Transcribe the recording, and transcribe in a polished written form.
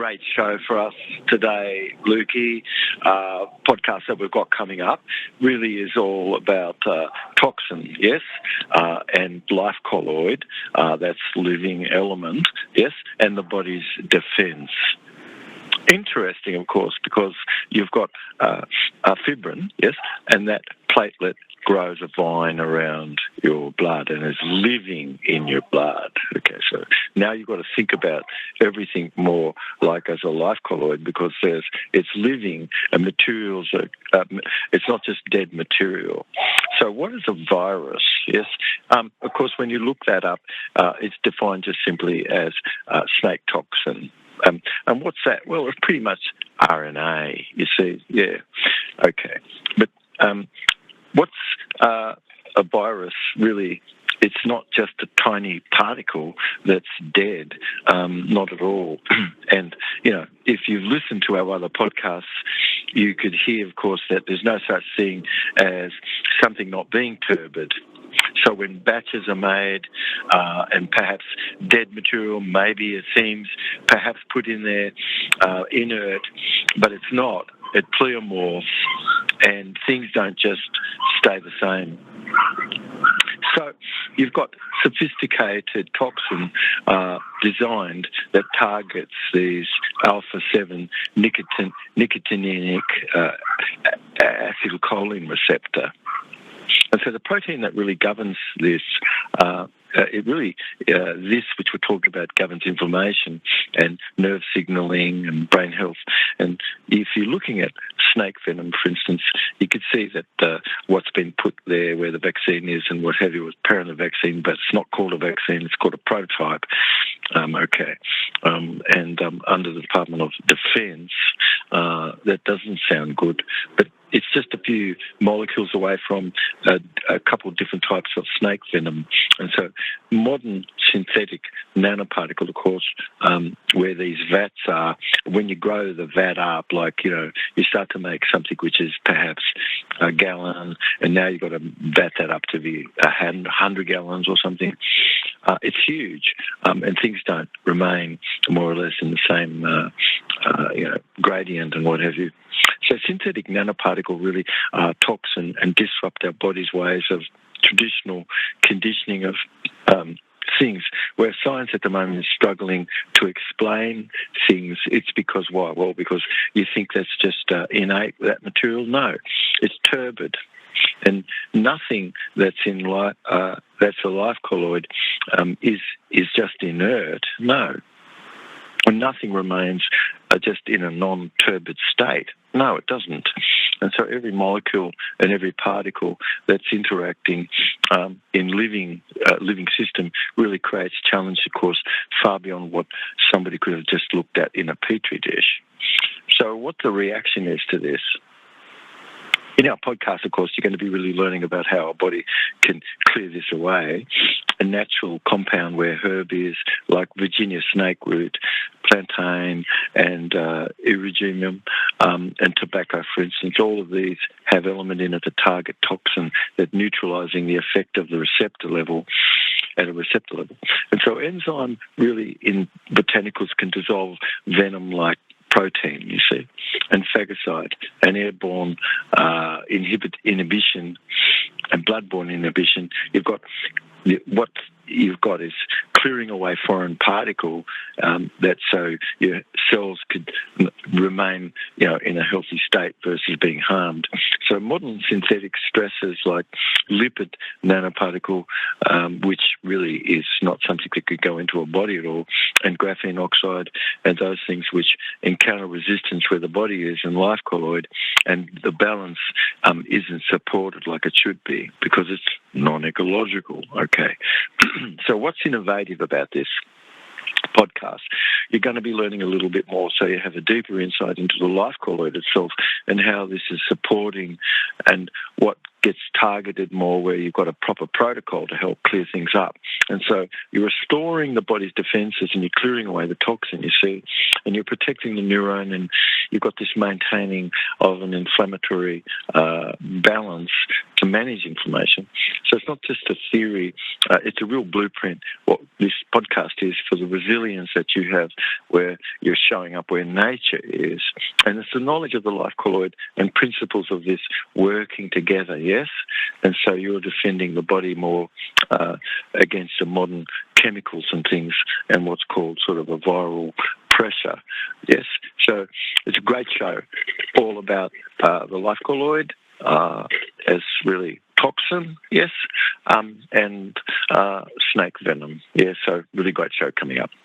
great show for us today, Lukey. Podcast that we've got coming up really is all about Toxin, yes, and Lifecolloid, that's living element, yes, and the body's defence. Interesting, of course, because you've got a fibrin, yes, and that platelet grows a vine around your blood and is living in your blood. Okay, so now you've got to think about everything more like as a life colloid, because it's living and materials are, it's not just dead material. So what is a virus? Yes, of course, when you look that up, it's defined just simply as snake toxin. And what's that? Well, it's pretty much RNA, you see. Yeah, okay. But what's a virus really? It's not just a tiny particle that's dead, not at all. And, if you've listened to our other podcasts, you could hear, of course, that there's no such thing as something not being turbid. So when batches are made and perhaps dead material, maybe it seems perhaps put in there inert, but it's not. It pleomorphs and things don't just stay the same. So you've got sophisticated toxin designed that targets these alpha-7 nicotinic acetylcholine receptor. And so the protein that really governs this, this which we're talking about governs inflammation and nerve signaling and brain health. And if you're looking at snake venom, for instance, you could see that what's been put there where the vaccine is and what have you was parent vaccine, but it's not called a vaccine, it's called a prototype. And under the Department of Defence, that doesn't sound good, but it's just a few molecules away from a couple of different types of snake venom. And so modern synthetic nanoparticle, of course, where these vats are, when you grow the vat up, you start to make something which is perhaps a gallon, and now you've got to vat that up to be 100 gallons or something. It's huge, and things don't remain more or less in the same gradient and what have you. So synthetic nanoparticle really toxin and disrupt our body's ways of traditional conditioning of things. Where science at the moment is struggling to explain things, it's because why? Well, because you think that's just innate, that material. No, it's turbid. And nothing that's in that's a life colloid is just inert. No. And nothing remains just in a non-turbid state. No, it doesn't. And so every molecule and every particle that's interacting in living system really creates challenge, of course, far beyond what somebody could have just looked at in a petri dish. So what the reaction is to this? In our podcast, of course, you're going to be really learning about how our body can clear this away. A natural compound where herb is, like Virginia snakeroot, plantain, and erugenium, and tobacco, for instance, all of these have element in it that target toxin that neutralizing the effect of the receptor level at a receptor level. And so enzyme really in botanicals can dissolve venom like protein, you see, and phagocyte and airborne inhibition and bloodborne inhibition. What you've got is clearing away foreign particle that so your cells could remain, in a healthy state versus being harmed. So modern synthetic stressors like lipid nanoparticle, which really is not something that could go into a body at all, and graphene oxide and those things which encounter resistance where the body is in life colloid, and the balance isn't supported like it should be because it's non-ecological. Okay. So what's innovative about this podcast? You're going to be learning a little bit more so you have a deeper insight into the life colloid itself and how this is supporting and what gets targeted more where you've got a proper protocol to help clear things up. And so you're restoring the body's defences and you're clearing away the toxin, you see. And and you're protecting the neuron, and you've got this maintaining of an inflammatory balance to manage inflammation. So it's not just a theory, it's a real blueprint, what this podcast is, for the resilience that you have where you're showing up where nature is. And it's the knowledge of the life colloid and principles of this working together, yes? And so you're defending the body more against the modern chemicals and things and what's called sort of a viral pressure, yes? So it's a great show, all about the Lifecolloid as really toxin, yes, and snake venom, yeah, so really great show coming up.